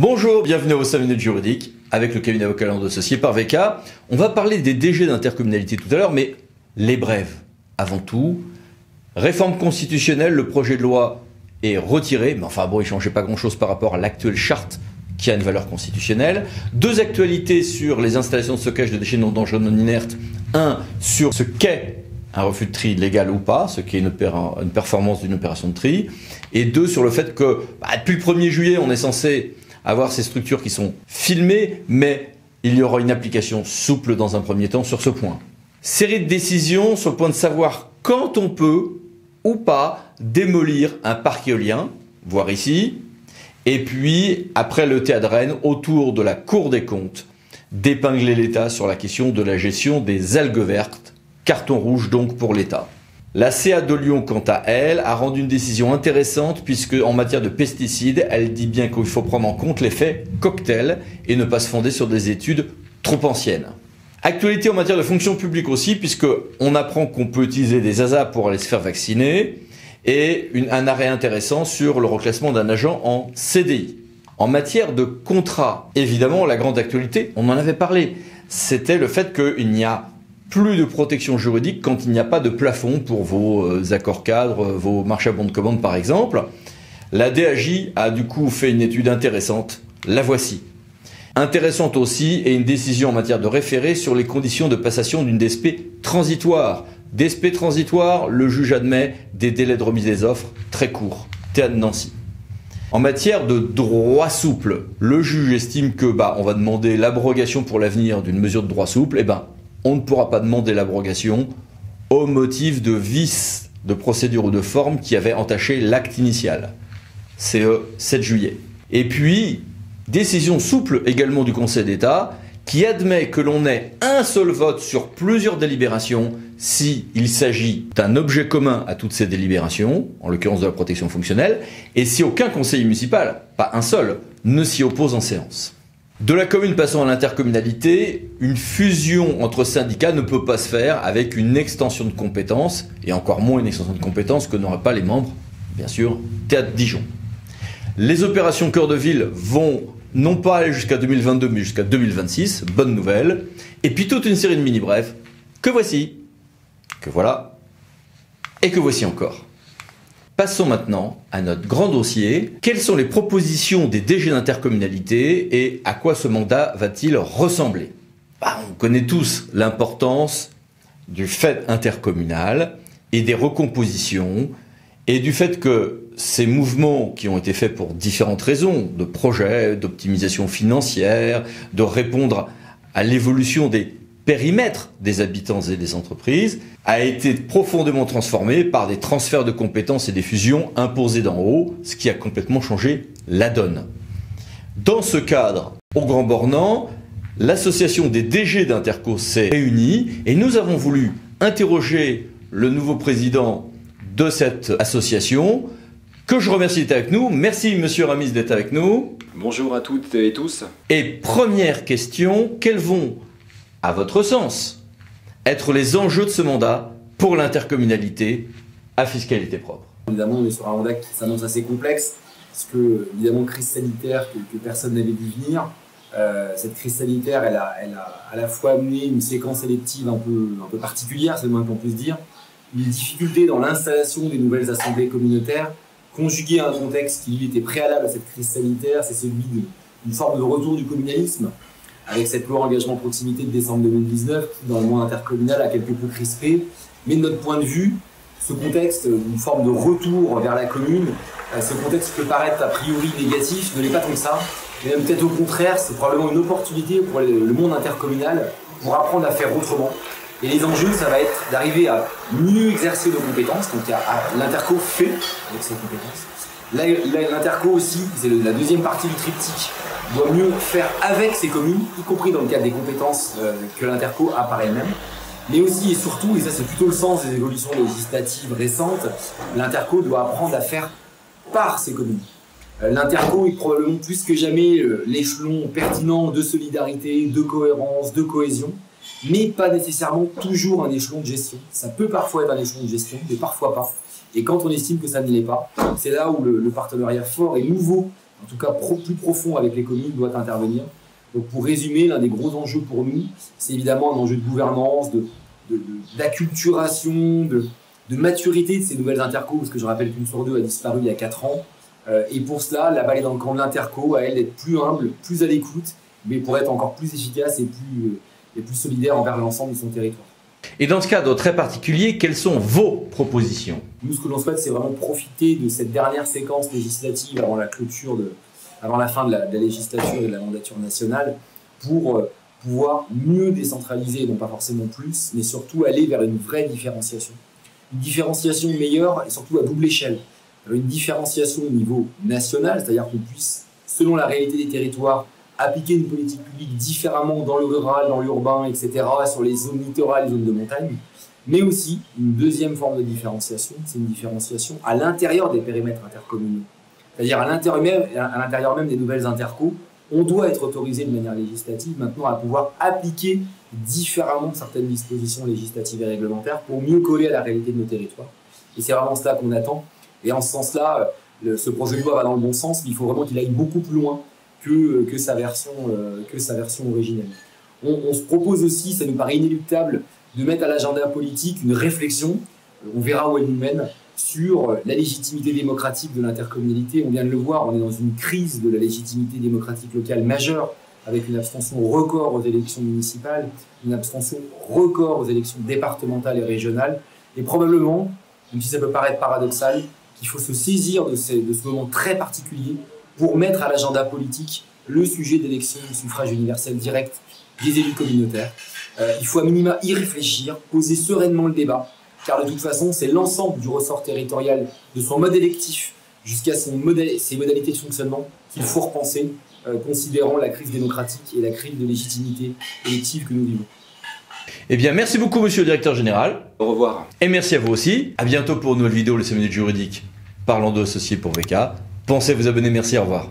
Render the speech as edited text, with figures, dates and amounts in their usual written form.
Bonjour, bienvenue aux 5 minutes juridiques avec le cabinet avocat Lando associé par VK. On va parler des DG d'intercommunalité tout à l'heure, mais les brèves. Avant tout, réforme constitutionnelle, le projet de loi est retiré, mais enfin bon, il ne changeait pas grand-chose par rapport à l'actuelle charte qui a une valeur constitutionnelle. Deux actualités sur les installations de stockage de déchets non dangereux non inertes. Un, sur ce qu'est un refus de tri légal ou pas, ce qui est une performance d'une opération de tri. Et deux, sur le fait que depuis le 1er juillet, on est censé avoir ces structures qui sont filmées, mais il y aura une application souple dans un premier temps sur ce point. Série de décisions sur le point de savoir quand on peut ou pas démolir un parc éolien, voire ici, et puis, après le théâtre de Rennes, autour de la Cour des comptes, d'épingler l'État sur la question de la gestion des algues vertes, carton rouge donc pour l'État. La CA de Lyon, quant à elle, a rendu une décision intéressante puisque en matière de pesticides, elle dit bien qu'il faut prendre en compte l'effet cocktail et ne pas se fonder sur des études trop anciennes. Actualité en matière de fonction publique aussi, puisqu'on apprend qu'on peut utiliser des ASA pour aller se faire vacciner, et un arrêt intéressant sur le reclassement d'un agent en CDI. En matière de contrat, évidemment, la grande actualité, on en avait parlé, c'était le fait qu'il n'y a plus de protection juridique quand il n'y a pas de plafond pour vos accords cadres, vos marchés à bon de commande par exemple. La DAJ a du coup fait une étude intéressante, la voici. Intéressante aussi est une décision en matière de référé sur les conditions de passation d'une DSP transitoire. DSP transitoire, le juge admet des délais de remise des offres très courts. Théâtre de Nancy. En matière de droit souple, le juge estime que on va demander l'abrogation pour l'avenir d'une mesure de droit souple. On ne pourra pas demander l'abrogation au motif de vices de procédure ou de forme qui avaient entaché l'acte initial. CE 7 juillet. Et puis, décision souple également du Conseil d'État qui admet que l'on ait un seul vote sur plusieurs délibérations si il s'agit d'un objet commun à toutes ces délibérations, en l'occurrence de la protection fonctionnelle, et si aucun conseiller municipal, pas un seul, ne s'y oppose en séance. De la commune passant à l'intercommunalité, une fusion entre syndicats ne peut pas se faire avec une extension de compétences, et encore moins une extension de compétences que n'auraient pas les membres, bien sûr, Théâtre Dijon. Les opérations cœur de ville vont non pas aller jusqu'à 2022, mais jusqu'à 2026, bonne nouvelle. Et puis toute une série de mini-brefs, que voici, que voilà, et que voici encore. Passons maintenant à notre grand dossier. Quelles sont les propositions des DG d'intercommunalité et à quoi ce mandat va-t-il ressembler ? On connaît tous l'importance du fait intercommunal et des recompositions et du fait que ces mouvements qui ont été faits pour différentes raisons, de projets, d'optimisation financière, de répondre à l'évolution des périmètres des habitants et des entreprises, a été profondément transformé par des transferts de compétences et des fusions imposées d'en haut, ce qui a complètement changé la donne. Dans ce cadre, au Grand Bornand, l'association des DG d'Interco s'est réunie et nous avons voulu interroger le nouveau président de cette association, que je remercie d'être avec nous. Merci Monsieur Ramis d'être avec nous. Bonjour à toutes et tous. Et première question, quels vont, à votre sens, être les enjeux de ce mandat pour l'intercommunalité à fiscalité propre? Évidemment, on est sur un mandat qui s'annonce assez complexe, parce que, évidemment, crise sanitaire que personne n'avait vu venir. Cette crise sanitaire, elle a à la fois amené une séquence élective un peu particulière, c'est le moins qu'on puisse dire, une difficulté dans l'installation des nouvelles assemblées communautaires, conjugué à un contexte qui lui était préalable à cette crise sanitaire, c'est celui d'une forme de retour du communalisme, avec cette loi engagement proximité de décembre 2019, qui dans le monde intercommunal a quelque peu crispé. Mais de notre point de vue, ce contexte, une forme de retour vers la commune, ce contexte peut paraître a priori négatif, ne l'est pas tant que ça, mais même peut-être au contraire, c'est probablement une opportunité pour le monde intercommunal pour apprendre à faire autrement. Et les enjeux, ça va être d'arriver à mieux exercer nos compétences, donc l'Interco fait avec ses compétences. L'Interco aussi, c'est la deuxième partie du triptyque, doit mieux faire avec ses communes, y compris dans le cadre des compétences que l'Interco a par elle-même. Mais aussi et surtout, et ça c'est plutôt le sens des évolutions législatives récentes, l'Interco doit apprendre à faire par ses communes. L'Interco est probablement plus que jamais l'échelon pertinent de solidarité, de cohérence, de cohésion, mais pas nécessairement toujours un échelon de gestion. Ça peut parfois être un échelon de gestion, mais parfois pas. Et quand on estime que ça ne l'est pas, c'est là où le partenariat fort et nouveau en tout cas plus profond avec les communes, doit intervenir. Donc pour résumer, l'un des gros enjeux pour nous, c'est évidemment un enjeu de gouvernance, d'acculturation, de maturité de ces nouvelles intercos, parce que je rappelle qu'une sur deux a disparu il y a 4 ans. Et pour cela, la balle est dans le camp de l'interco, à elle d'être plus humble, plus à l'écoute, mais pour être encore plus efficace et plus solidaire envers l'ensemble de son territoire. Et dans ce cadre très particulier, quelles sont vos propositions? Nous, ce que l'on souhaite, c'est vraiment profiter de cette dernière séquence législative avant la clôture, avant la fin de la législature et de la mandature nationale, pour pouvoir mieux décentraliser, non pas forcément plus, mais surtout aller vers une vraie différenciation. Une différenciation meilleure et surtout à double échelle. Une différenciation au niveau national, c'est-à-dire qu'on puisse, selon la réalité des territoires, appliquer une politique publique différemment dans le rural, dans l'urbain, etc., sur les zones littorales, les zones de montagne, mais aussi une deuxième forme de différenciation, c'est une différenciation à l'intérieur des périmètres intercommunaux. C'est-à-dire à l'intérieur même des nouvelles intercos, on doit être autorisé de manière législative maintenant à pouvoir appliquer différemment certaines dispositions législatives et réglementaires pour mieux coller à la réalité de nos territoires. Et c'est vraiment cela qu'on attend. Et en ce sens-là, ce projet de loi va dans le bon sens, mais il faut vraiment qu'il aille beaucoup plus loin que sa version originelle. On se propose aussi, ça nous paraît inéluctable, de mettre à l'agenda politique une réflexion, on verra où elle nous mène, sur la légitimité démocratique de l'intercommunalité. On vient de le voir, on est dans une crise de la légitimité démocratique locale majeure, avec une abstention record aux élections municipales, une abstention record aux élections départementales et régionales, et probablement, même si ça peut paraître paradoxal, qu'il faut se saisir de ce moment très particulier pour mettre à l'agenda politique le sujet d'élection du suffrage universel direct des élus communautaires. Il faut à minima y réfléchir, poser sereinement le débat, car de toute façon, c'est l'ensemble du ressort territorial de son mode électif jusqu'à ses modalités de fonctionnement qu'il faut repenser, considérant la crise démocratique et la crise de légitimité élective que nous vivons. Eh bien, merci beaucoup, monsieur le directeur général. Au revoir. Et merci à vous aussi. À bientôt pour une nouvelle vidéo, les 5 minutes juridiques, parlant de associés pour VK. Pensez à vous abonner. Merci, au revoir.